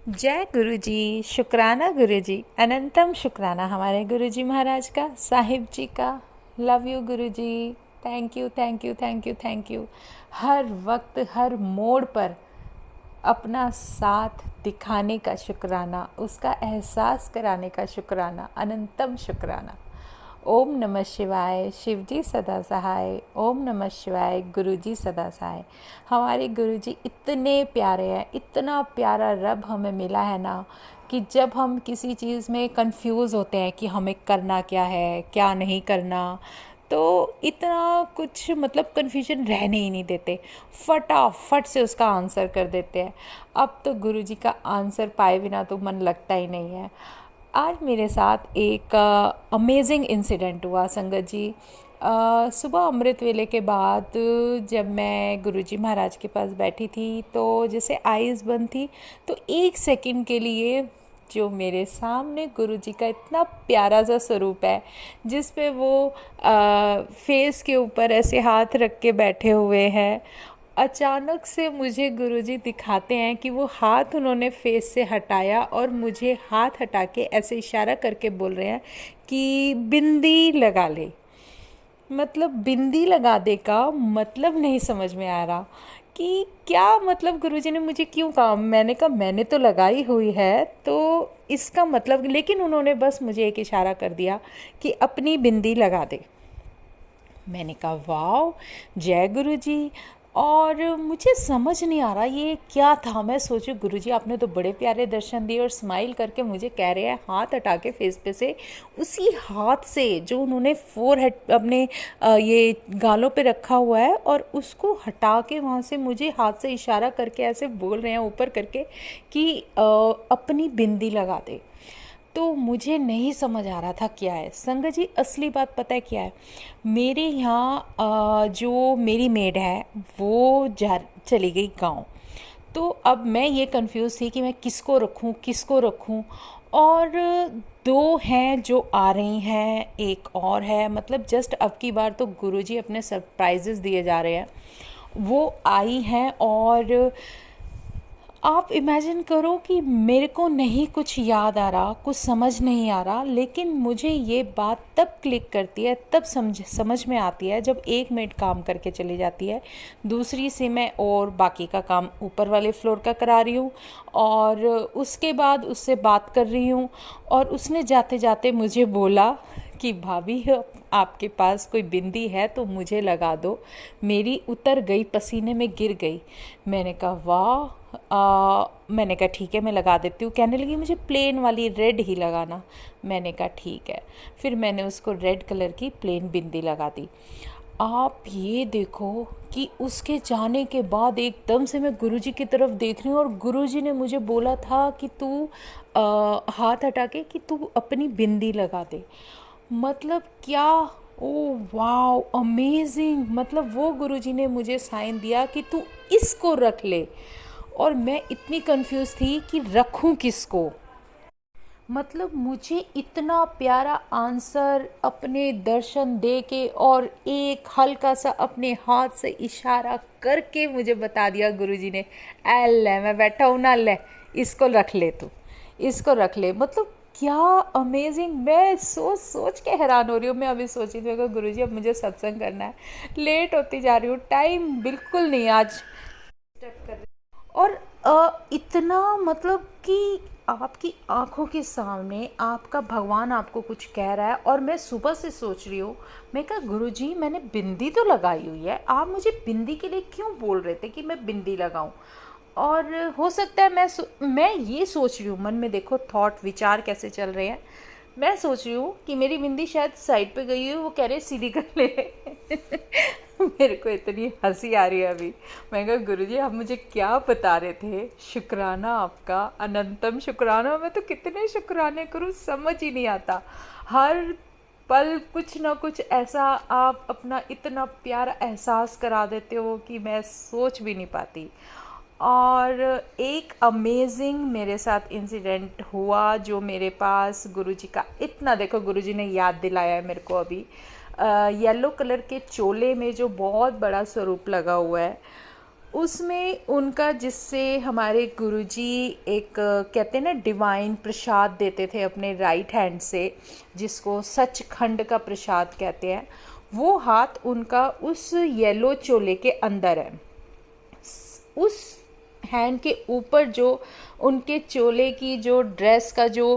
जय गुरु जी। शुक्राना गुरु जी, अनंतम शुक्राना हमारे गुरु जी महाराज का, साहिब जी का। Love you Guru ji. Thank you thank you thank you thank you. हर वक्त हर मोड़ पर अपना साथ दिखाने का शुक्राना, उसका एहसास कराने का शुक्राना, अनंतम शुक्राना। ओम नमः शिवाय। शिव जी सदा सहाय। ओम नमः शिवाय। गुरु जी सदा सहाय। हमारे गुरु जी इतने प्यारे हैं, इतना प्यारा रब हमें मिला है ना, कि जब हम किसी चीज़ में कंफ्यूज होते हैं कि हमें करना क्या है क्या नहीं करना, तो इतना कुछ मतलब कन्फ्यूजन रहने ही नहीं देते, फटाफट से उसका आंसर कर देते हैं। अब तो गुरु जी का आंसर पाए बिना तो मन लगता ही नहीं है। आज मेरे साथ एक अमेजिंग इंसिडेंट हुआ संगत जी। सुबह अमृत वेले के बाद जब मैं गुरुजी महाराज के पास बैठी थी, तो जैसे आईज़ बंद थी, तो एक सेकंड के लिए जो मेरे सामने गुरुजी का इतना प्यारा सा स्वरूप है, जिस पे वो फेस के ऊपर ऐसे हाथ रख के बैठे हुए हैं, अचानक से मुझे गुरुजी दिखाते हैं कि वो हाथ उन्होंने फेस से हटाया और मुझे हाथ हटा के ऐसे इशारा करके बोल रहे हैं कि बिंदी लगा ले। मतलब बिंदी लगा दे का मतलब नहीं समझ में आ रहा कि क्या मतलब गुरुजी ने मुझे क्यों कहा। मैंने कहा मैंने तो लगाई हुई है, तो इसका मतलब, लेकिन उन्होंने बस मुझे एक इशारा कर दिया कि अपनी बिंदी लगा दे। मैंने कहा वाह, जय गुरु जी। और मुझे समझ नहीं आ रहा ये क्या था। मैं सोचूं गुरु जी आपने तो बड़े प्यारे दर्शन दिए, और स्माइल करके मुझे कह रहे हैं हाथ हटा के फेस पे से, उसी हाथ से जो उन्होंने फोर हेड अपने ये गालों पे रखा हुआ है, और उसको हटा के वहाँ से मुझे हाथ से इशारा करके ऐसे बोल रहे हैं ऊपर करके कि अपनी बिंदी लगा दे। तो मुझे नहीं समझ आ रहा था क्या है। संगत जी असली बात पता है क्या है, मेरे यहाँ जो मेरी मेड है वो जा चली गई गांव। तो अब मैं ये कंफ्यूज थी कि मैं किसको रखूं किसको रखूं। और दो हैं जो आ रही हैं, एक और है, मतलब जस्ट अब की बार तो गुरुजी अपने सरप्राइजेस दिए जा रहे हैं। वो आई हैं, और आप इमेजिन करो कि मेरे को नहीं कुछ याद आ रहा, कुछ समझ नहीं आ रहा, लेकिन मुझे ये बात तब क्लिक करती है, तब समझ में आती है जब एक मिनट काम करके चली जाती है, दूसरी से मैं और बाकी का काम ऊपर वाले फ्लोर का करा रही हूँ, और उसके बाद उससे बात कर रही हूँ। और उसने जाते जाते मुझे बोला कि भाभी आपके पास कोई बिंदी है तो मुझे लगा दो। मेरी उतर गई, पसीने में गिर गई। मैंने कहा वाह। मैंने कहा ठीक है मैं लगा देती हूँ। कहने लगी मुझे प्लेन वाली रेड ही लगाना। मैंने कहा ठीक है। फिर मैंने उसको रेड कलर की प्लेन बिंदी लगा दी। आप ये देखो कि उसके जाने के बाद एकदम से मैं गुरुजी की तरफ देख रही हूँ, और गुरुजी ने मुझे बोला था कि तू हाथ हटा के कि तू अपनी बिंदी लगा दे। मतलब क्या, ओ वाओ अमेजिंग। मतलब वो गुरुजी ने मुझे साइन दिया कि तू इसको रख ले, और मैं इतनी कंफ्यूज थी कि रखूं किसको। मतलब मुझे इतना प्यारा आंसर अपने दर्शन दे के और एक हल्का सा अपने हाथ से इशारा करके मुझे बता दिया गुरुजी ने, ऐ ले मैं बैठा हूँ ना, ले इसको रख ले, तू इसको रख ले। मतलब क्या अमेजिंग। मैं सोच सोच के हैरान हो रही हूँ। मैं अभी सोची थी अगर गुरुजी अब मुझे सत्संग करना है, लेट होती जा रही हूँ, टाइम बिल्कुल नहीं आज और इतना मतलब कि आपकी आंखों के सामने आपका भगवान आपको कुछ कह रहा है, और मैं सुबह से सोच रही हूँ। मैं कहा गुरुजी मैंने बिंदी तो लगाई हुई है, आप मुझे बिंदी के लिए क्यों बोल रहे थे कि मैं बिंदी लगाऊं। और हो सकता है मैं ये सोच रही हूँ मन में, देखो थॉट विचार कैसे चल रहे हैं। मैं सोच रही हूँ कि मेरी बिंदी शायद साइड पे गई है, वो कह रहे सीधी कर ले। मेरे को इतनी हंसी आ रही है अभी। मैं कहा गुरुजी आप मुझे क्या बता रहे थे। शुक्राना आपका, अनंतम शुक्राना। मैं तो कितने शुक्राने करूँ समझ ही नहीं आता। हर पल कुछ ना कुछ ऐसा आप अपना इतना प्यारा एहसास करा देते हो कि मैं सोच भी नहीं पाती। और एक अमेजिंग मेरे साथ इंसिडेंट हुआ जो मेरे पास गुरुजी का इतना, देखो गुरुजी ने याद दिलाया है मेरे को अभी। येलो कलर के चोले में जो बहुत बड़ा स्वरूप लगा हुआ है, उसमें उनका, जिससे हमारे गुरुजी एक कहते हैं ना डिवाइन प्रसाद देते थे अपने राइट हैंड से, जिसको सचखंड का प्रसाद कहते हैं, वो हाथ उनका उस येलो चोले के अंदर है। उस हैंड के ऊपर जो उनके चोले की जो ड्रेस का जो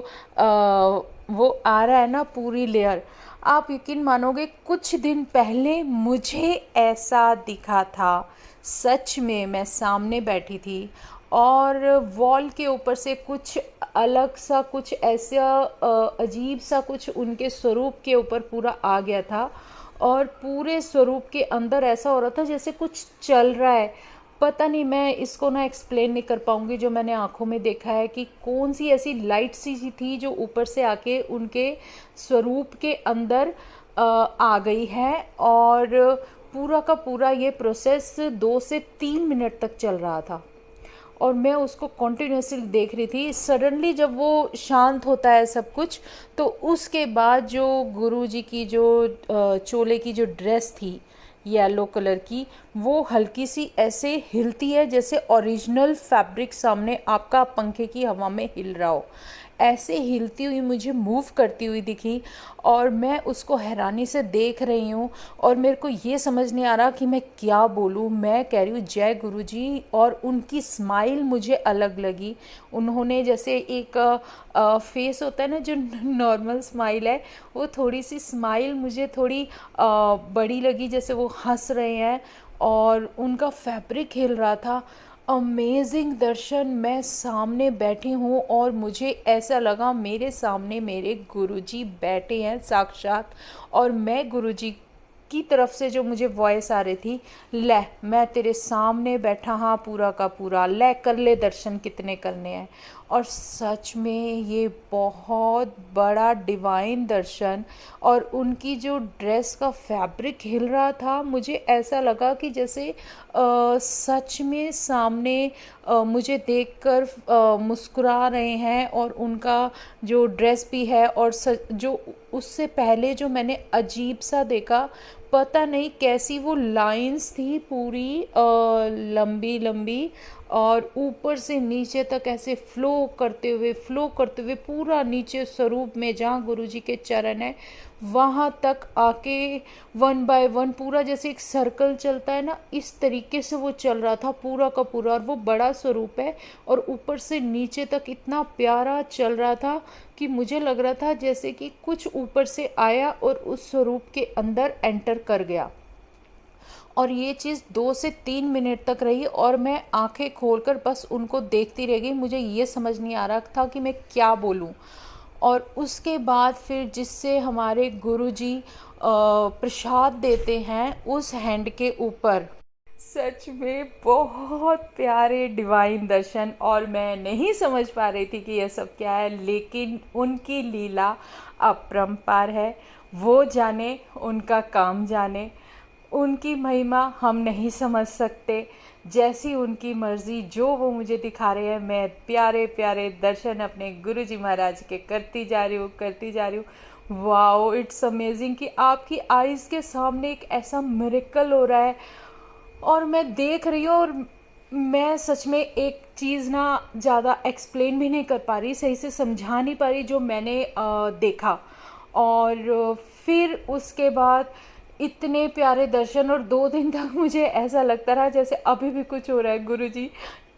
वो आ रहा है ना पूरी लेयर, आप यकीन मानोगे कुछ दिन पहले मुझे ऐसा दिखा था। सच में मैं सामने बैठी थी और वॉल के ऊपर से कुछ अलग सा, कुछ ऐसा अजीब सा कुछ उनके स्वरूप के ऊपर पूरा आ गया था, और पूरे स्वरूप के अंदर ऐसा हो रहा था जैसे कुछ चल रहा है। पता नहीं, मैं इसको ना एक्सप्लेन नहीं कर पाऊंगी। जो मैंने आंखों में देखा है कि कौन सी ऐसी लाइट सी थी जो ऊपर से आके उनके स्वरूप के अंदर आ गई है, और पूरा का पूरा ये प्रोसेस 2 से 3 मिनट तक चल रहा था और मैं उसको कॉन्टिन्यूसली देख रही थी। सडनली जब वो शांत होता है सब कुछ, तो उसके बाद जो गुरुजी की जो चोले की जो ड्रेस थी येलो कलर की, वो हल्की सी ऐसे हिलती है जैसे ओरिजिनल फैब्रिक सामने आपका पंखे की हवा में हिल रहा हो। ऐसे हिलती हुई मुझे मूव करती हुई दिखी और मैं उसको हैरानी से देख रही हूँ, और मेरे को ये समझ नहीं आ रहा कि मैं क्या बोलूँ। मैं कह रही हूँ जय गुरुजी, और उनकी स्माइल मुझे अलग लगी। उन्होंने जैसे एक फेस होता है ना जो नॉर्मल स्माइल है, वो थोड़ी सी स्माइल मुझे थोड़ी बड़ी लगी, जैसे वो हंस रहे हैं और उनका फैब्रिक हिल रहा था। अमेजिंग दर्शन। मैं सामने बैठी हूँ और मुझे ऐसा लगा मेरे सामने मेरे गुरुजी बैठे हैं साक्षात, और मैं गुरुजी की तरफ से जो मुझे वॉइस आ रही थी, ले मैं तेरे सामने बैठा हाँ पूरा का पूरा, ले कर ले दर्शन कितने करने हैं। और सच में ये बहुत बड़ा डिवाइन दर्शन, और उनकी जो ड्रेस का फैब्रिक हिल रहा था, मुझे ऐसा लगा कि जैसे सच में सामने मुझे देखकर मुस्कुरा रहे हैं, और उनका जो ड्रेस भी है, और जो उससे पहले जो मैंने अजीब सा देखा, पता नहीं कैसी वो लाइंस थी पूरी लंबी लंबी, और ऊपर से नीचे तक ऐसे फ्लो करते हुए पूरा नीचे स्वरूप में जहाँ गुरुजी के चरण है वहाँ तक आके 1 बाय 1 पूरा जैसे एक सर्कल चलता है ना, इस तरीके से वो चल रहा था पूरा का पूरा। और वो बड़ा स्वरूप है और ऊपर से नीचे तक इतना प्यारा चल रहा था कि मुझे लग रहा था जैसे कि कुछ ऊपर से आया और उस स्वरूप के अंदर एंटर कर गया। और ये चीज़ 2 से 3 मिनट तक रही और मैं आंखें खोलकर बस उनको देखती रह गई। मुझे ये समझ नहीं आ रहा था कि मैं क्या बोलूं। और उसके बाद फिर जिससे हमारे गुरुजी प्रसाद देते हैं उस हैंड के ऊपर, सच में बहुत प्यारे डिवाइन दर्शन। और मैं नहीं समझ पा रही थी कि यह सब क्या है, लेकिन उनकी लीला अपरंपार है। वो जाने, उनका काम जाने, उनकी महिमा हम नहीं समझ सकते। जैसी उनकी मर्जी, जो वो मुझे दिखा रहे हैं, मैं प्यारे प्यारे दर्शन अपने गुरुजी महाराज के करती जा रही हूँ। वाओ, इट्स अमेजिंग कि आपकी आईज के सामने एक ऐसा मिरेकल हो रहा है और मैं देख रही हूँ। और मैं सच में एक चीज़ ना ज़्यादा एक्सप्लेन भी नहीं कर पा रही, सही से समझा नहीं पा रही जो मैंने देखा। और फिर उसके बाद इतने प्यारे दर्शन, और 2 दिन तक मुझे ऐसा लगता रहा जैसे अभी भी कुछ हो रहा है। गुरुजी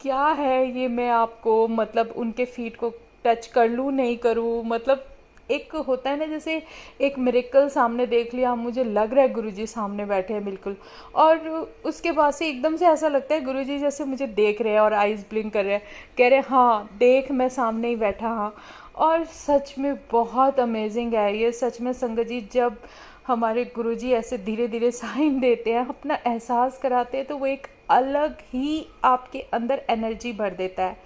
क्या है ये, मैं आपको मतलब उनके फीट को टच कर लूँ नहीं करूँ, मतलब एक होता है ना जैसे एक मिरेकल सामने देख लिया, मुझे लग रहा है गुरुजी सामने बैठे हैं बिल्कुल। और उसके बाद से एकदम से ऐसा लगता है गुरुजी जैसे मुझे देख रहे हैं और आईज ब्लिंक कर रहे हैं, कह रहे हैं हाँ देख मैं सामने ही बैठा हाँ। और सच में बहुत अमेजिंग है ये। सच में संगत जी, जब हमारे गुरुजी ऐसे धीरे धीरे साइन देते हैं, अपना एहसास कराते हैं, तो वो एक अलग ही आपके अंदर एनर्जी भर देता है।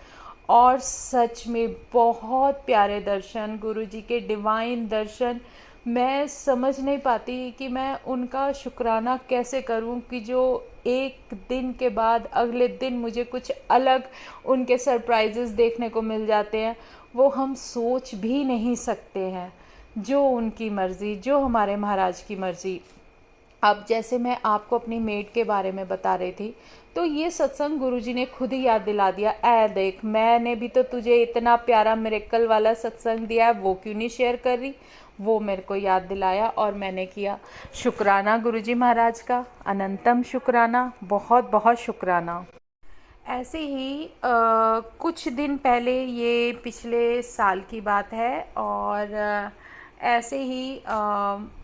और सच में बहुत प्यारे दर्शन, गुरुजी के डिवाइन दर्शन। मैं समझ नहीं पाती कि मैं उनका शुक्राना कैसे करूं कि जो एक दिन के बाद अगले दिन मुझे कुछ अलग उनके सरप्राइजेस देखने को मिल जाते हैं, वो हम सोच भी नहीं सकते हैं। जो उनकी मर्ज़ी, जो हमारे महाराज की मर्ज़ी। अब जैसे मैं आपको अपनी मेड के बारे में बता रही थी, तो ये सत्संग गुरुजी ने खुद ही याद दिला दिया, ऐ देख मैंने भी तो तुझे इतना प्यारा मिरेकल वाला सत्संग दिया है, वो क्यों नहीं शेयर कर रही। वो मेरे को याद दिलाया और मैंने किया। शुक्राना गुरुजी महाराज का, अनंतम शुक्राना, बहुत बहुत शुक्राना। ऐसे ही कुछ दिन पहले, ये पिछले साल की बात है, और ऐसे ही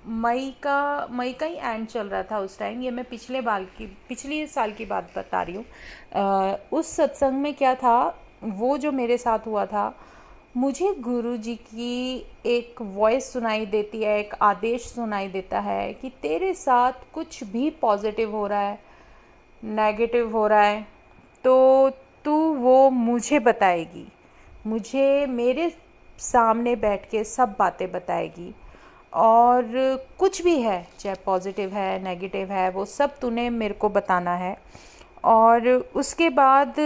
मई का ही एंड चल रहा था उस टाइम। ये मैं पिछले साल की बात बता रही हूँ। उस सत्संग में क्या था, वो जो मेरे साथ हुआ था, मुझे गुरु जी की एक वॉइस सुनाई देती है, एक आदेश सुनाई देता है कि तेरे साथ कुछ भी पॉजिटिव हो रहा है, नेगेटिव हो रहा है, तो तू वो मुझे बताएगी, मुझे मेरे सामने बैठ के सब बातें बताएगी। और कुछ भी है, चाहे पॉजिटिव है नेगेटिव है, वो सब तूने मेरे को बताना है। और उसके बाद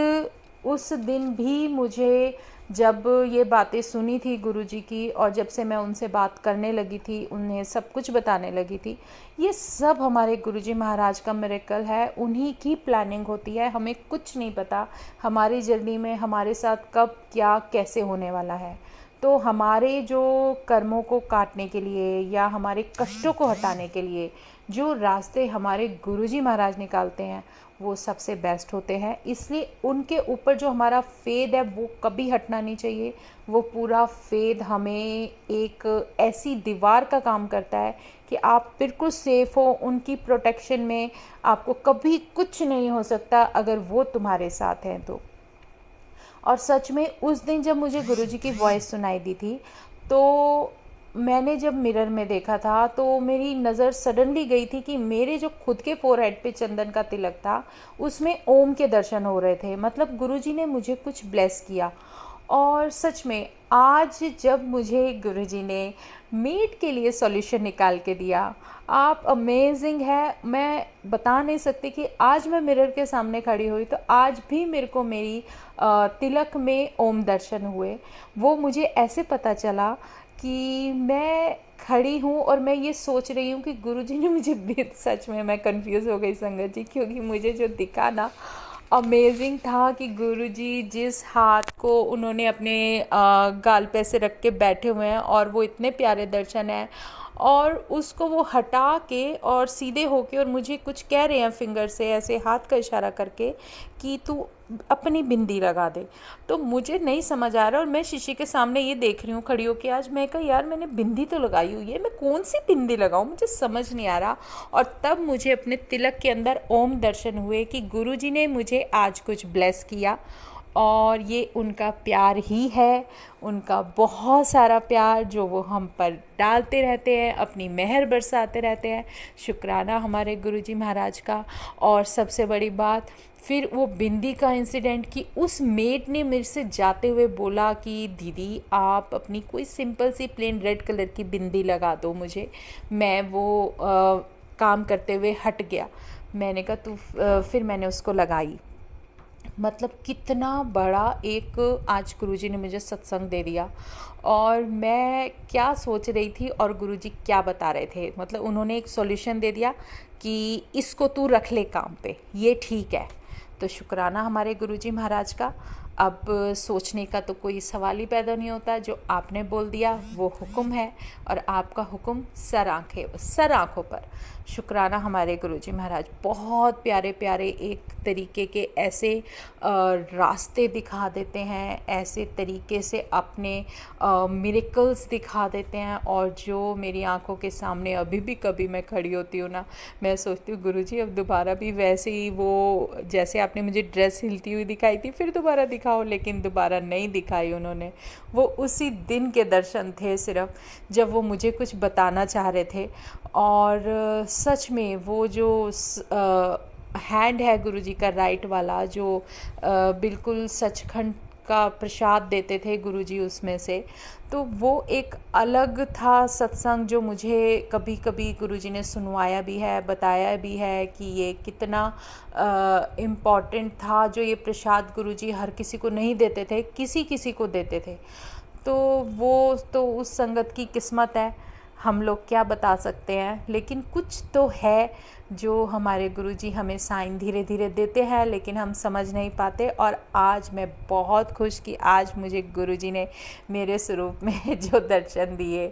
उस दिन भी मुझे जब ये बातें सुनी थी गुरुजी की, और जब से मैं उनसे बात करने लगी थी, उन्हें सब कुछ बताने लगी थी, ये सब हमारे गुरुजी महाराज का मिरेकल है। उन्हीं की प्लानिंग होती है, हमें कुछ नहीं पता हमारी जर्नी में हमारे साथ कब क्या कैसे होने वाला है। तो हमारे जो कर्मों को काटने के लिए या हमारे कष्टों को हटाने के लिए जो रास्ते हमारे गुरुजी महाराज निकालते हैं, वो सबसे बेस्ट होते हैं। इसलिए उनके ऊपर जो हमारा फेद है वो कभी हटना नहीं चाहिए। वो पूरा फेद हमें एक ऐसी दीवार का काम करता है कि आप बिल्कुल सेफ़ हो उनकी प्रोटेक्शन में, आपको कभी कुछ नहीं हो सकता अगर वो तुम्हारे साथ हैं तो। और सच में उस दिन जब मुझे गुरुजी की वॉइस सुनाई दी थी, तो मैंने जब मिरर में देखा था तो मेरी नज़र सडनली गई थी कि मेरे जो खुद के फोरहेड पे चंदन का तिलक था, उसमें ओम के दर्शन हो रहे थे। मतलब गुरुजी ने मुझे कुछ ब्लेस किया। और सच में आज जब मुझे गुरुजी ने मीट के लिए सॉल्यूशन निकाल के दिया, आप अमेजिंग है। मैं बता नहीं सकती कि आज मैं मिरर के सामने खड़ी हुई तो आज भी मेरे को मेरी तिलक में ओम दर्शन हुए। वो मुझे ऐसे पता चला कि मैं खड़ी हूँ और मैं ये सोच रही हूँ कि गुरुजी ने मुझे सच में मैं कंफ्यूज हो गई संगत जी, क्योंकि मुझे जो दिखा ना, अमेजिंग था कि गुरुजी जिस हाथ को उन्होंने अपने गाल पे से रख के बैठे हुए हैं, और वो इतने प्यारे दर्शन हैं, और उसको वो हटा के और सीधे होके और मुझे कुछ कह रहे हैं फिंगर से, ऐसे हाथ का इशारा करके कि तू अपनी बिंदी लगा दे। तो मुझे नहीं समझ आ रहा, और मैं शीशे के सामने ये देख रही हूँ खड़ी होके आज। मैं कहा यार मैंने बिंदी तो लगाई हुई है, मैं कौन सी बिंदी लगाऊँ, मुझे समझ नहीं आ रहा। और तब मुझे अपने तिलक के अंदर ओम दर्शन हुए कि गुरुजी ने मुझे आज कुछ ब्लेस किया, और ये उनका प्यार ही है, उनका बहुत सारा प्यार जो वो हम पर डालते रहते हैं, अपनी मेहर बरसाते रहते हैं। शुक्राना हमारे गुरुजी महाराज का। और सबसे बड़ी बात, फिर वो बिंदी का इंसिडेंट कि उस मेड ने मेरे से जाते हुए बोला कि दीदी आप अपनी कोई सिंपल सी प्लेन रेड कलर की बिंदी लगा दो मुझे। मैं वो काम करते हुए हट गया। मैंने कहा तू फिर मैंने उसको लगाई। मतलब कितना बड़ा एक आज गुरुजी ने मुझे सत्संग दे दिया, और मैं क्या सोच रही थी और गुरुजी क्या बता रहे थे। मतलब उन्होंने एक सॉल्यूशन दे दिया कि इसको तू रख ले काम पे, ये ठीक है। तो शुक्राना हमारे गुरुजी महाराज का। अब सोचने का तो कोई सवाल ही पैदा नहीं होता, जो आपने बोल दिया वो हुक्म है, और आपका हुक्म सर आँखों पर। शुक्राना हमारे गुरुजी महाराज, बहुत प्यारे प्यारे एक तरीके के ऐसे रास्ते दिखा देते हैं, ऐसे तरीके से अपने मिरेकल्स दिखा देते हैं। और जो मेरी आंखों के सामने अभी भी कभी मैं खड़ी होती हूँ ना, मैं सोचती हूँ गुरुजी अब दोबारा भी वैसे ही, वो जैसे आपने मुझे ड्रेस हिलती हुई दिखाई थी फिर दोबारा दिखाओ, लेकिन दोबारा नहीं दिखाई उन्होंने। वो उसी दिन के दर्शन थे सिर्फ, जब वो मुझे कुछ बताना चाह रहे थे। और सच में वो जो हैंड है गुरुजी का राइट वाला, जो बिल्कुल सचखंड का प्रसाद देते थे गुरुजी उसमें से, तो वो एक अलग था सत्संग, जो मुझे कभी कभी गुरुजी ने सुनवाया भी है, बताया भी है कि ये कितना इम्पॉर्टेंट था। जो ये प्रसाद गुरुजी हर किसी को नहीं देते थे, किसी किसी को देते थे। तो वो तो उस संगत की किस्मत है। हम लोग क्या बता सकते हैं, लेकिन कुछ तो है जो हमारे गुरुजी हमें साइन धीरे धीरे देते हैं, लेकिन हम समझ नहीं पाते। और आज मैं बहुत खुश कि आज मुझे गुरुजी ने मेरे स्वरूप में जो दर्शन दिए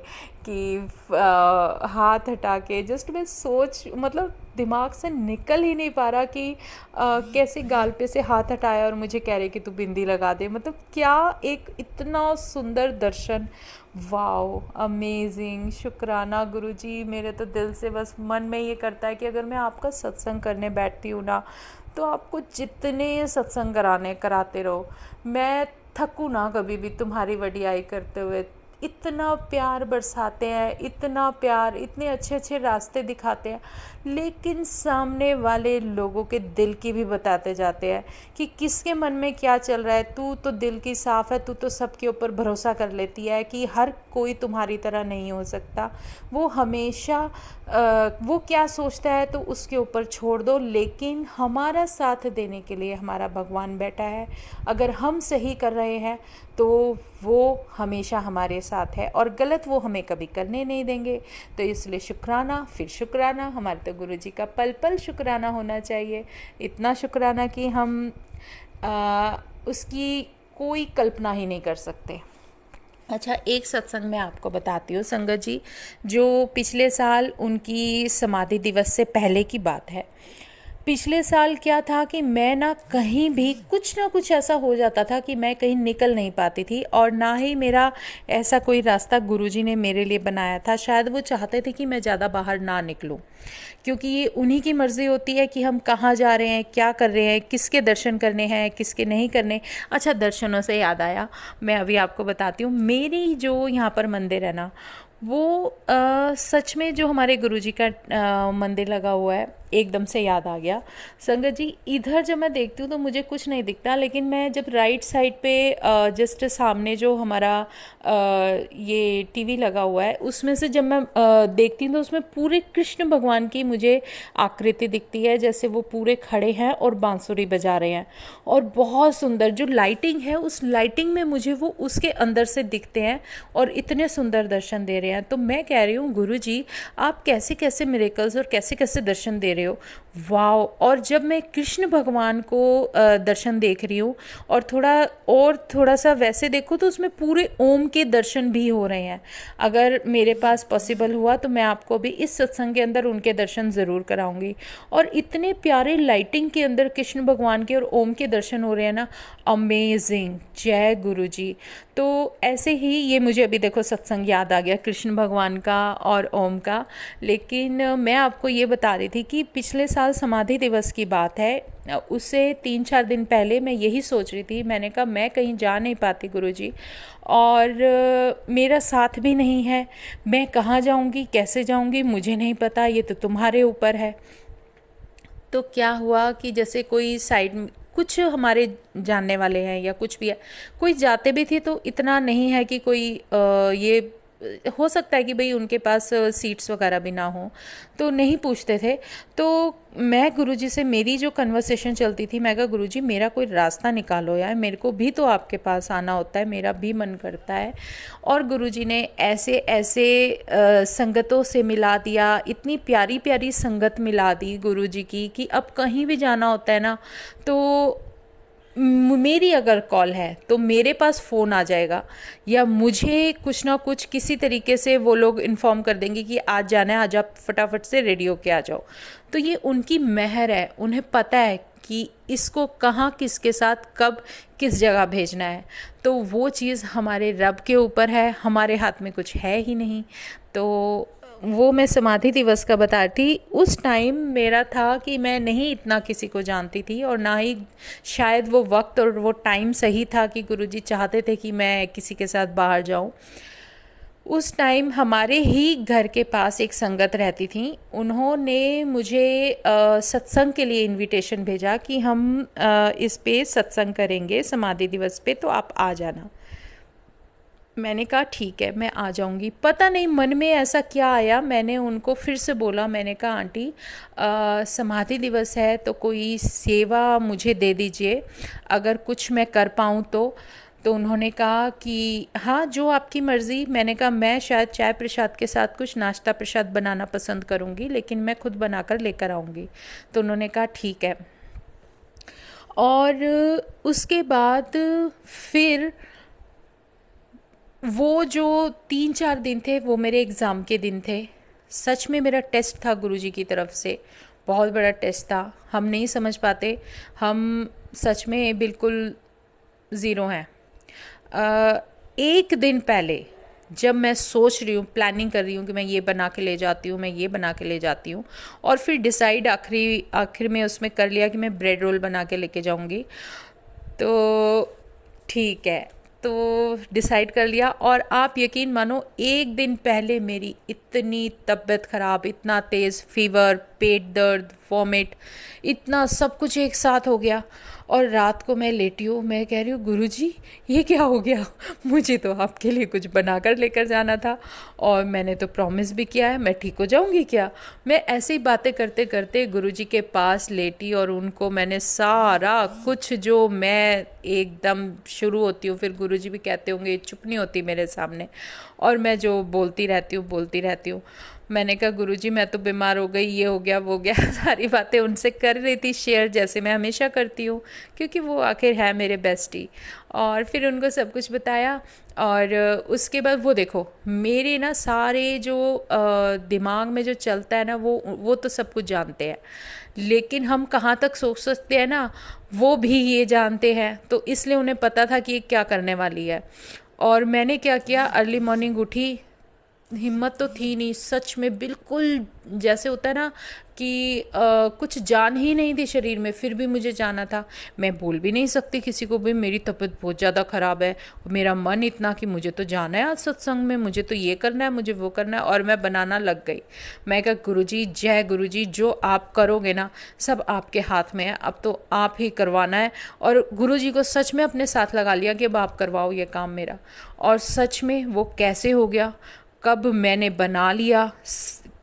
कि हाथ हटा के जस्ट मैं सोच मतलब दिमाग से निकल ही नहीं पा रहा कि कैसे गाल पे से हाथ हटाया और मुझे कह रहे कि तू बिंदी लगा दे। मतलब क्या एक इतना सुंदर दर्शन, वाओ अमेजिंग, शुक्राना गुरुजी। मेरे तो दिल से बस मन में ये करता है कि अगर मैं आपका सत्संग करने बैठती हूँ ना, तो आपको जितने सत्संग कराते रहो, मैं थकूँ ना कभी भी तुम्हारी वडियाई करते हुए। इतना प्यार बरसाते हैं, इतना प्यार, इतने अच्छे अच्छे रास्ते दिखाते हैं, लेकिन सामने वाले लोगों के दिल की भी बताते जाते हैं कि किसके मन में क्या चल रहा है। तू तो दिल की साफ़ है, तू तो सबके ऊपर भरोसा कर लेती है कि हर कोई तुम्हारी तरह नहीं हो सकता। वो हमेशा वो क्या सोचता है तो उसके ऊपर छोड़ दो, लेकिन हमारा साथ देने के लिए हमारा भगवान बैठा है। अगर हम सही कर रहे हैं तो वो हमेशा हमारे साथ है, और गलत वो हमें कभी करने नहीं देंगे। तो इसलिए शुक्राना, फिर शुक्राना। हमारे तो गुरुजी का पल पल शुक्राना होना चाहिए। इतना शुक्राना कि हम उसकी कोई कल्पना ही नहीं कर सकते। अच्छा, एक सत्संग मैं आपको बताती हूँ संगत जी, जो पिछले साल उनकी समाधि दिवस से पहले की बात है। पिछले साल क्या था कि मैं ना कहीं भी कुछ ना कुछ ऐसा हो जाता था कि मैं कहीं निकल नहीं पाती थी, और ना ही मेरा ऐसा कोई रास्ता गुरुजी ने मेरे लिए बनाया था। शायद वो चाहते थे कि मैं ज़्यादा बाहर ना निकलूं, क्योंकि ये उन्हीं की मर्ज़ी होती है कि हम कहाँ जा रहे हैं, क्या कर रहे हैं, किसके दर्शन करने हैं, किसके नहीं करने। अच्छा, दर्शनों से याद आया, मैं अभी आपको बताती हूँ। मेरी जो यहाँ पर मंदिर है ना, वो सच में जो हमारे गुरुजी का मंदिर लगा हुआ है, एकदम से याद आ गया संगत जी। इधर जब मैं देखती हूँ तो मुझे कुछ नहीं दिखता, लेकिन मैं जब राइट साइड पे जस्ट सामने जो हमारा ये टीवी लगा हुआ है, उसमें से जब मैं देखती हूँ तो उसमें पूरे कृष्ण भगवान की मुझे आकृति दिखती है, जैसे वो पूरे खड़े हैं और बांसुरी बजा रहे हैं। और बहुत सुंदर जो लाइटिंग है, उस लाइटिंग में मुझे वो उसके अंदर से दिखते हैं और इतने सुंदर दर्शन दे रहे हैं। तो मैं कह रही हूँ गुरुजी, आप कैसे कैसे मिरेकल्स और कैसे कैसे दर्शन दे रहे हो, वाओ। और जब मैं कृष्ण भगवान को दर्शन देख रही हूँ और थोड़ा सा वैसे देखो तो उसमें पूरे ओम के दर्शन भी हो रहे हैं। अगर मेरे पास पॉसिबल हुआ तो मैं आपको भी इस सत्संग के अंदर उनके दर्शन ज़रूर कराऊंगी। और इतने प्यारे लाइटिंग के अंदर कृष्ण भगवान के और ओम के दर्शन हो रहे हैं ना, अमेजिंग। जय गुरु जी। तो ऐसे ही ये मुझे अभी देखो सत्संग याद आ गया कृष्ण भगवान का और ओम का। लेकिन मैं आपको ये बता रही थी कि पिछले साल समाधि दिवस की बात है, उससे 3-4 दिन पहले मैं यही सोच रही थी। मैंने कहा मैं कहीं जा नहीं पाती गुरुजी, और मेरा साथ भी नहीं है, मैं कहाँ जाऊँगी, कैसे जाऊँगी, मुझे नहीं पता, ये तो तुम्हारे ऊपर है। तो क्या हुआ कि जैसे कोई साइड कुछ हमारे जानने वाले हैं या कुछ भी है, कोई जाते भी थे तो इतना नहीं है कि कोई ये हो सकता है कि भाई उनके पास सीट्स वगैरह भी ना हो, तो नहीं पूछते थे। तो मैं गुरुजी से मेरी जो कन्वर्सेशन चलती थी, मैं कहा गुरुजी मेरा कोई रास्ता निकालो यार, मेरे को भी तो आपके पास आना होता है, मेरा भी मन करता है। और गुरुजी ने ऐसे ऐसे संगतों से मिला दिया, इतनी प्यारी प्यारी संगत मिला दी गुरुजी की कि अब कहीं भी जाना होता है ना, तो मेरी अगर कॉल है तो मेरे पास फ़ोन आ जाएगा, या मुझे कुछ ना कुछ किसी तरीके से वो लोग इन्फॉर्म कर देंगे कि आज जाना है, आज आप फटाफट से रेडी होके आ जाओ। तो ये उनकी मेहर है, उन्हें पता है कि इसको कहाँ, किसके साथ, कब, किस जगह भेजना है। तो वो चीज़ हमारे रब के ऊपर है, हमारे हाथ में कुछ है ही नहीं। तो वो मैं समाधि दिवस का बता रही थी। उस टाइम मेरा था कि मैं नहीं इतना किसी को जानती थी, और ना ही शायद वो वक्त और वो टाइम सही था कि गुरुजी चाहते थे कि मैं किसी के साथ बाहर जाऊं। उस टाइम हमारे ही घर के पास एक संगत रहती थी, उन्होंने मुझे सत्संग के लिए इनविटेशन भेजा कि हम इस पे सत्संग करेंगे समाधि दिवस पे, तो आप आ जाना। मैंने कहा ठीक है, मैं आ जाऊंगी। पता नहीं मन में ऐसा क्या आया, मैंने उनको फिर से बोला, मैंने कहा आंटी समाधि दिवस है तो कोई सेवा मुझे दे दीजिए, अगर कुछ मैं कर पाऊँ तो। तो उन्होंने कहा कि हाँ जो आपकी मर्ज़ी। मैंने कहा मैं शायद चाय प्रसाद के साथ कुछ नाश्ता प्रसाद बनाना पसंद करूँगी, लेकिन मैं खुद बनाकर लेकर आऊँगी। तो उन्होंने कहा ठीक है। और उसके बाद फिर वो जो 3-4 दिन थे वो मेरे एग्ज़ाम के दिन थे। सच में मेरा टेस्ट था गुरुजी की तरफ से, बहुत बड़ा टेस्ट था। हम नहीं समझ पाते, हम सच में बिल्कुल ज़ीरो हैं। एक दिन पहले जब मैं सोच रही हूँ, प्लानिंग कर रही हूँ कि मैं ये बना के ले जाती हूँ, मैं ये बना के ले जाती हूँ, और फिर डिसाइड आखिर में उसमें कर लिया कि मैं ब्रेड रोल बना के लेके जाऊँगी। तो ठीक है, तो डिसाइड कर लिया। और आप यकीन मानो एक दिन पहले मेरी इतनी तबीयत ख़राब, इतना तेज़ फीवर, पेट दर्द, वॉमिट, इतना सब कुछ एक साथ हो गया। और रात को मैं लेटी हूँ, मैं कह रही हूँ गुरुजी ये क्या हो गया, मुझे तो आपके लिए कुछ बनाकर लेकर जाना था, और मैंने तो प्रॉमिस भी किया है, मैं ठीक हो जाऊँगी क्या। मैं ऐसी बातें करते करते गुरुजी के पास लेटी और उनको मैंने सारा कुछ, जो मैं एकदम शुरू होती हूँ, फिर गुरुजी भी कहते होंगे चुप नहीं होती मेरे सामने, और मैं जो बोलती रहती हूँ। मैंने कहा गुरुजी मैं तो बीमार हो गई, ये हो गया वो हो गया सारी बातें उनसे कर रही थी शेयर, जैसे मैं हमेशा करती हूँ, क्योंकि वो आखिर है मेरे बेस्टी। और फिर उनको सब कुछ बताया। और उसके बाद वो देखो मेरे ना सारे जो दिमाग में जो चलता है ना, वो तो सब कुछ जानते हैं, लेकिन हम कहाँ तक सोच सकते हैं ना, वो भी ये जानते हैं। तो इसलिए उन्हें पता था कि ये क्या करने वाली है। और मैंने क्या किया, अर्ली मॉर्निंग उठी, हिम्मत तो थी नहीं सच में, बिल्कुल जैसे होता है ना कि कुछ जान ही नहीं थी शरीर में, फिर भी मुझे जाना था। मैं बोल भी नहीं सकती किसी को भी, मेरी तबीयत बहुत ज़्यादा ख़राब है, मेरा मन इतना कि मुझे तो जाना है आज सत्संग में, मुझे तो ये करना है, मुझे वो करना है। और मैं बनाना लग गई। मैं कहा गुरुजी, जय गुरुजी, जो आप करोगे ना सब आपके हाथ में है, अब तो आप ही करवाना है। और गुरुजी को सच में अपने साथ लगा लिया कि अब आप करवाओ ये काम मेरा। और सच में वो कैसे हो गया, कब मैंने बना लिया,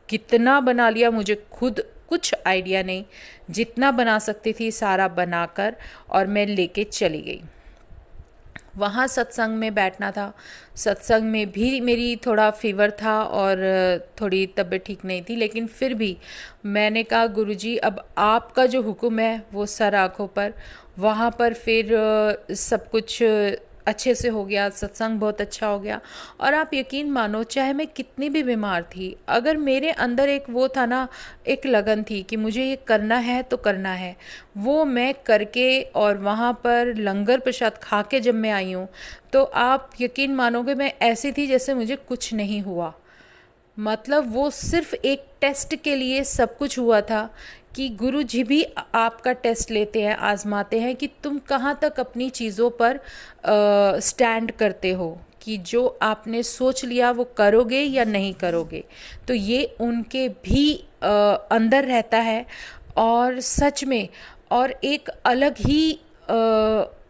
कितना बना लिया मुझे खुद कुछ आइडिया नहीं। जितना बना सकती थी सारा बनाकर और मैं लेके चली गई। वहाँ सत्संग में बैठना था। सत्संग में भी मेरी थोड़ा फीवर था और थोड़ी तबीयत ठीक नहीं थी, लेकिन फिर भी मैंने कहा गुरुजी अब आपका जो हुक्म है वो सर आँखों पर। वहाँ पर फिर सब कुछ अच्छे से हो गया, सत्संग बहुत अच्छा हो गया। और आप यकीन मानो, चाहे मैं कितनी भी बीमार थी, अगर मेरे अंदर एक वो था ना, एक लगन थी कि मुझे ये करना है तो करना है, वो मैं करके और वहाँ पर लंगर प्रसाद खा के जब मैं आई हूँ, तो आप यकीन मानोगे मैं ऐसी थी जैसे मुझे कुछ नहीं हुआ। मतलब वो सिर्फ एक टेस्ट के लिए सब कुछ हुआ था कि गुरु जी भी आपका टेस्ट लेते हैं, आजमाते हैं कि तुम कहाँ तक अपनी चीज़ों पर स्टैंड करते हो, कि जो आपने सोच लिया वो करोगे या नहीं करोगे। तो ये उनके भी अंदर रहता है। और सच में, और एक अलग ही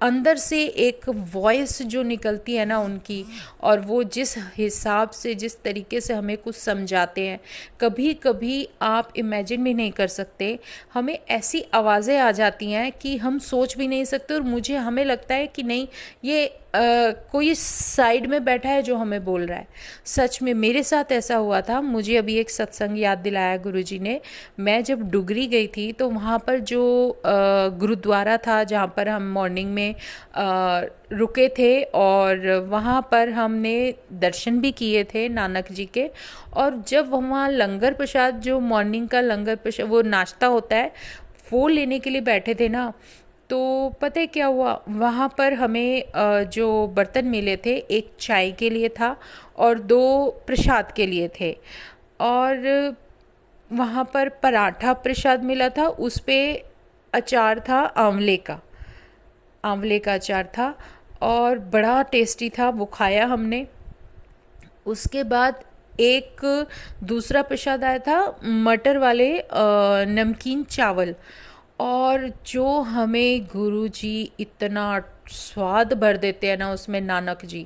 अंदर से एक वॉइस जो निकलती है ना उनकी, और वो जिस हिसाब से जिस तरीके से हमें कुछ समझाते हैं, कभी कभी आप इमेजिन भी नहीं कर सकते। हमें ऐसी आवाज़ें आ जाती हैं कि हम सोच भी नहीं सकते, और मुझे हमें लगता है कि नहीं ये कोई साइड में बैठा है जो हमें बोल रहा है। सच में मेरे साथ ऐसा हुआ था। मुझे अभी एक सत्संग याद दिलाया गुरुजी ने। मैं जब डुगरी गई थी तो वहाँ पर जो गुरुद्वारा था जहाँ पर हम मॉर्निंग में रुके थे, और वहाँ पर हमने दर्शन भी किए थे नानक जी के। और जब वहाँ लंगर प्रसाद, जो मॉर्निंग का लंगर प्रसाद, वो नाश्ता होता है, वो लेने के लिए बैठे थे ना, तो पता है क्या हुआ, वहाँ पर हमें जो बर्तन मिले थे, एक चाय के लिए था और 2 प्रसाद के लिए थे। और वहाँ पर पराठा प्रसाद मिला था, उस पे अचार था आंवले का अचार था, और बड़ा टेस्टी था, वो खाया हमने। उसके बाद एक दूसरा प्रसाद आया था, मटर वाले नमकीन चावल, और जो हमें गुरुजी इतना स्वाद भर देते हैं ना उसमें नानक जी,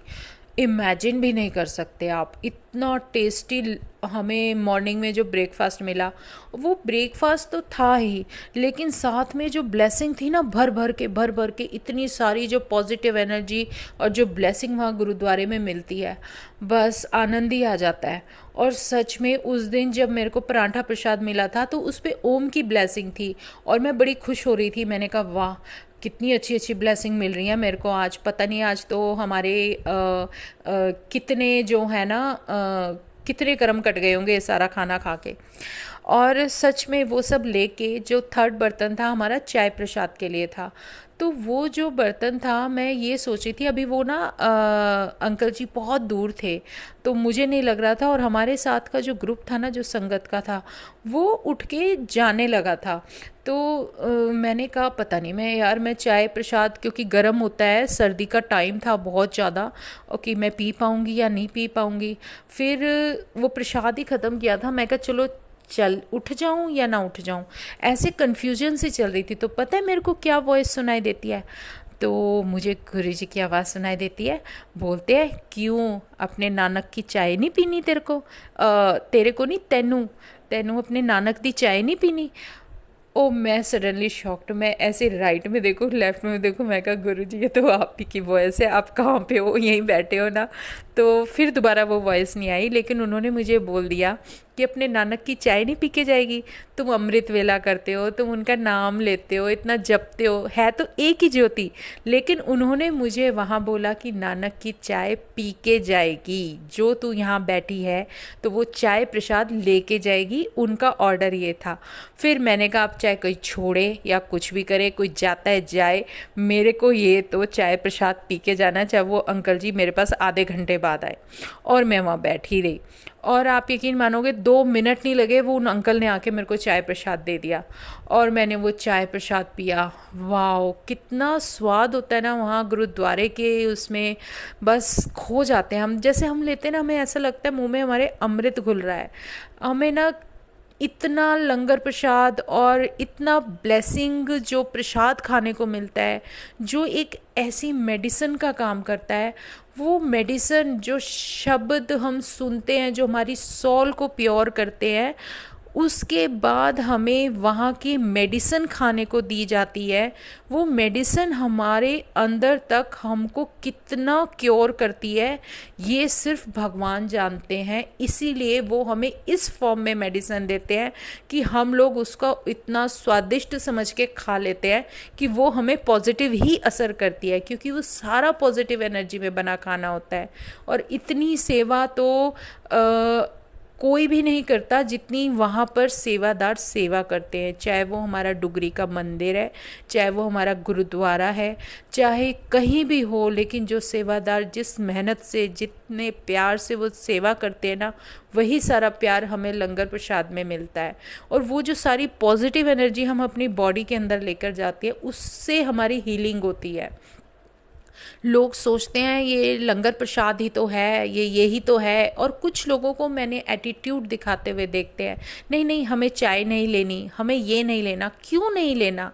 इमेजिन भी नहीं कर सकते आप, इतना टेस्टी हमें मॉर्निंग में जो ब्रेकफास्ट मिला। वो ब्रेकफास्ट तो था ही, लेकिन साथ में जो ब्लेसिंग थी ना, भर भर के इतनी सारी जो पॉजिटिव एनर्जी और जो ब्लेसिंग वहाँ गुरुद्वारे में मिलती है, बस आनंद ही आ जाता है। और सच में उस दिन जब मेरे को पराठा प्रसाद मिला था तो उस पर ओम की ब्लेसिंग थी और मैं बड़ी खुश हो रही थी। मैंने कहा वाह, कितनी अच्छी अच्छी ब्लेसिंग मिल रही है मेरे को आज। पता नहीं आज तो हमारे कितने जो है ना कितने कर्म कट गए होंगे ये सारा खाना खा के। और सच में वो सब लेके जो थर्ड बर्तन था हमारा चाय प्रसाद के लिए था। तो वो जो बर्तन था, मैं ये सोची थी, अभी वो ना अंकल जी बहुत दूर थे तो मुझे नहीं लग रहा था, और हमारे साथ का जो ग्रुप था ना, जो संगत का था, वो उठ के जाने लगा था। तो मैंने कहा पता नहीं, मैं चाय प्रसाद, क्योंकि गर्म होता है, सर्दी का टाइम था बहुत ज़्यादा, और कि मैं पी पाऊँगी या नहीं पी पाऊँगी। फिर वो प्रसाद ही ख़त्म किया था। मैं कहा चलो चल उठ जाऊं या ना उठ जाऊं, ऐसे कन्फ्यूजन से चल रही थी। तो पता है मेरे को क्या वॉइस सुनाई देती है? तो मुझे गुरु जी की आवाज़ सुनाई देती है। बोलते हैं क्यों अपने नानक की चाय नहीं पीनी तेरे को? तेरे को नहीं, तेनू तेनू अपने नानक दी चाय नहीं पीनी? ओ, मैं सडनली शॉक्ड। मैं ऐसे राइट में देखो, लेफ्ट में देखो, मैं कहा गुरु जी ये तो आप ही की वॉइस है, आप कहाँ पे हो? यहीं बैठे हो ना? तो फिर दोबारा वो वॉइस नहीं आई, लेकिन उन्होंने मुझे बोल दिया कि अपने नानक की चाय नहीं पी के जाएगी? तुम अमृत वेला करते हो, तुम उनका नाम लेते हो, इतना जपते हो, है तो एक ही ज्योति, लेकिन उन्होंने मुझे वहाँ बोला कि नानक की चाय पी के जाएगी। जो तू यहाँ बैठी है तो वो चाय प्रसाद लेके जाएगी, उनका ऑर्डर ये था। फिर मैंने कहा आप चाहे कोई छोड़े या कुछ भी करे, कोई जाता है जाए, मेरे को ये तो चाय प्रसाद पी के जाना, चाहे वो अंकल जी मेरे पास आधे घंटे बाद आए। और मैं वहाँ बैठी रही, और आप यकीन मानोगे 2 मिनट नहीं लगे, वो उन अंकल ने आके मेरे को चाय प्रसाद दे दिया और मैंने वो चाय प्रसाद पिया। वाह, कितना स्वाद होता है ना वहाँ गुरुद्वारे के उसमें, बस खो जाते हैं हम। जैसे हम लेते हैं ना, हमें ऐसा लगता है मुंह में हमारे अमृत घुल रहा है। हमें ना इतना लंगर प्रसाद और इतना ब्लेसिंग जो प्रसाद खाने को मिलता है, जो एक ऐसी मेडिसिन का काम करता है। वो मेडिसिन, जो शब्द हम सुनते हैं, जो हमारी सोल को प्योर करते हैं, उसके बाद हमें वहाँ की मेडिसिन खाने को दी जाती है। वो मेडिसिन हमारे अंदर तक हमको कितना क्योर करती है, ये सिर्फ भगवान जानते हैं। इसीलिए वो हमें इस फॉर्म में मेडिसिन देते हैं कि हम लोग उसका इतना स्वादिष्ट समझ के खा लेते हैं कि वो हमें पॉजिटिव ही असर करती है, क्योंकि वो सारा पॉजिटिव एनर्जी में बना खाना होता है। और इतनी सेवा तो कोई भी नहीं करता जितनी वहाँ पर सेवादार सेवा करते हैं। चाहे वो हमारा डुगरी का मंदिर है, चाहे वो हमारा गुरुद्वारा है, चाहे कहीं भी हो, लेकिन जो सेवादार जिस मेहनत से, जितने प्यार से वो सेवा करते हैं ना, वही सारा प्यार हमें लंगर प्रसाद में मिलता है। और वो जो सारी पॉजिटिव एनर्जी हम अपनी बॉडी के अंदर लेकर जाते हैं, उससे हमारी हीलिंग होती है। लोग सोचते हैं ये लंगर प्रसाद ही तो है, ये यही तो है। और कुछ लोगों को मैंने एटीट्यूड दिखाते हुए देखते हैं, नहीं नहीं हमें चाय नहीं लेनी, हमें ये नहीं लेना। क्यों नहीं लेना?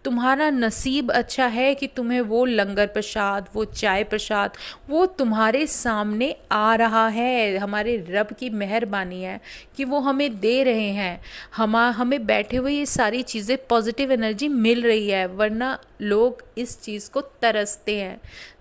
तुम्हारा नसीब अच्छा है कि तुम्हें वो लंगर प्रसाद, वो चाय प्रसाद, वो तुम्हारे सामने आ रहा है। हमारे रब की मेहरबानी है कि वो हमें दे रहे हैं। हमें बैठे हुए ये सारी चीज़ें, पॉजिटिव एनर्जी मिल रही है, वरना लोग इस चीज़ को तरसते हैं।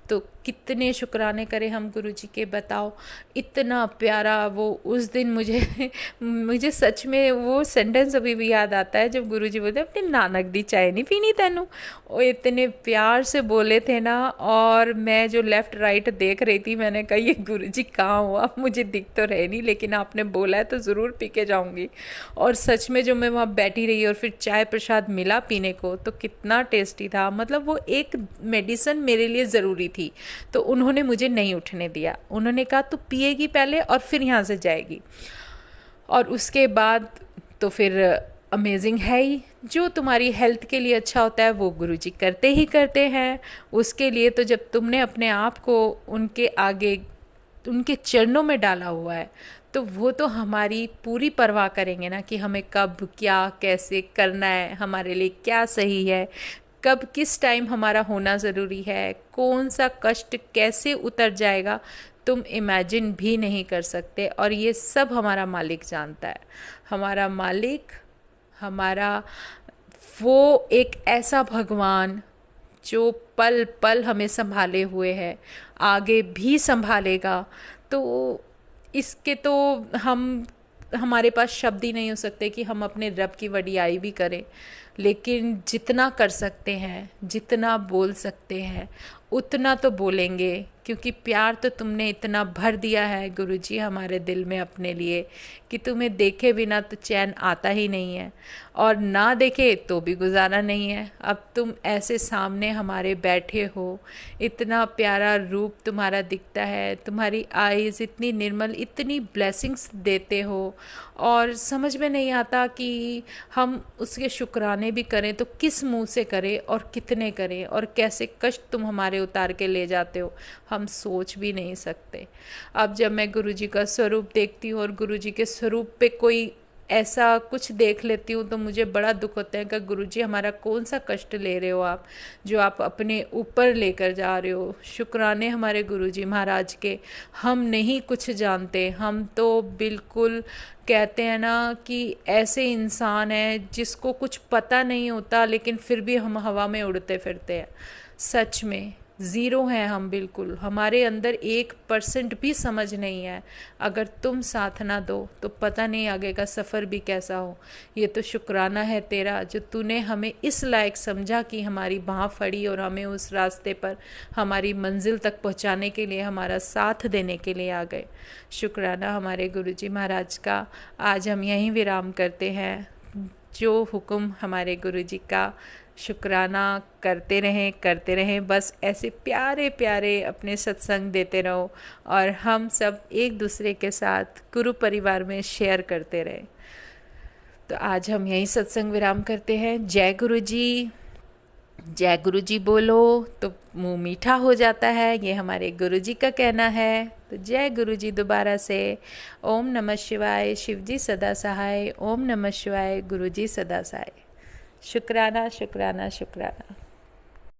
तो कितने शुक्राने करें हम गुरु जी के, बताओ। इतना प्यारा वो उस दिन मुझे सच में वो सेंटेंस अभी भी याद आता है, जब गुरु जी बोलते अपने नानक दी चाय नहीं पीनी तेनू। वो इतने प्यार से बोले थे ना, और मैं जो लेफ़्ट राइट देख रही थी, मैंने कहा ये गुरु जी कहाँ हो आप? मुझे दिख तो रहे नहीं, लेकिन आपने बोला है तो ज़रूर पी के जाऊँगी। और सच में जो मैं वहाँ बैठी रही और फिर चाय प्रसाद मिला पीने को, तो कितना टेस्टी था। मतलब वो एक मेडिसिन मेरे लिए ज़रूरी थी, तो उन्होंने मुझे नहीं उठने दिया। उन्होंने कहा तू पिएगी पहले और फिर यहाँ से जाएगी। और उसके बाद तो फिर अमेजिंग है ही, जो तुम्हारी हेल्थ के लिए अच्छा होता है वो गुरुजी करते ही करते हैं। उसके लिए तो जब तुमने अपने आप को उनके आगे, उनके चरणों में डाला हुआ है, तो वो तो हमारी पूरी परवाह करेंगे ना कि हमें कब क्या कैसे करना है, हमारे लिए क्या सही है, कब किस टाइम हमारा होना ज़रूरी है, कौन सा कष्ट कैसे उतर जाएगा। तुम इमेजिन भी नहीं कर सकते। और ये सब हमारा मालिक जानता है। हमारा मालिक, हमारा वो एक ऐसा भगवान जो पल पल हमें संभाले हुए है, आगे भी संभालेगा। तो इसके तो हम हमारे पास शब्द ही नहीं हो सकते कि हम अपने रब की वडियाई भी करें। लेकिन जितना कर सकते हैं, जितना बोल सकते हैं, उतना तो बोलेंगे, क्योंकि प्यार तो तुमने इतना भर दिया है गुरुजी हमारे दिल में अपने लिए कि तुम्हें देखे बिना तो चैन आता ही नहीं है, और ना देखे तो भी गुजारा नहीं है। अब तुम ऐसे सामने हमारे बैठे हो, इतना प्यारा रूप तुम्हारा दिखता है, तुम्हारी आईज़ इतनी निर्मल, इतनी ब्लेसिंग्स देते हो, और समझ में नहीं आता कि हम उसके शुक्राने भी करें तो किस मुंह से करें और कितने करें, और कैसे कष्ट तुम हमारे उतार के ले जाते हो, हम सोच भी नहीं सकते। अब जब मैं गुरुजी का स्वरूप देखती हूँ और गुरुजी के स्वरूप पे कोई ऐसा कुछ देख लेती हूँ तो मुझे बड़ा दुख होता है कि गुरुजी हमारा कौन सा कष्ट ले रहे हो आप, जो आप अपने ऊपर लेकर जा रहे हो। शुक्राने हमारे गुरुजी महाराज के। हम नहीं कुछ जानते, हम तो बिल्कुल कहते हैं ना कि ऐसे इंसान हैं जिसको कुछ पता नहीं होता, लेकिन फिर भी हम हवा में उड़ते फिरते हैं। सच में ज़ीरो हैं हम, बिल्कुल हमारे अंदर 1% भी समझ नहीं है। अगर तुम साथ ना दो तो पता नहीं आगे का सफ़र भी कैसा हो। ये तो शुक्राना है तेरा जो तूने हमें इस लायक समझा कि हमारी बाँह फड़ी और हमें उस रास्ते पर हमारी मंजिल तक पहुंचाने के लिए, हमारा साथ देने के लिए आ गए। शुक्राना हमारे गुरुजी महाराज का। आज हम यहीं विराम करते हैं। जो हुक्म हमारे गुरुजी का, शुक्राना करते रहें। बस ऐसे प्यारे प्यारे अपने सत्संग देते रहो, और हम सब एक दूसरे के साथ गुरु परिवार में शेयर करते रहें। तो आज हम यही सत्संग विराम करते हैं। जय गुरु जी। जय गुरु जी बोलो तो मुंह मीठा हो जाता है, ये हमारे गुरु जी का कहना है। तो जय गुरु जी दोबारा से। ओम नमः शिवाय, शिव जी सदा सहाय। ओम नमः शिवाय, गुरु जी सदा सहाय। शुक्राना शुक्राना शुक्राना।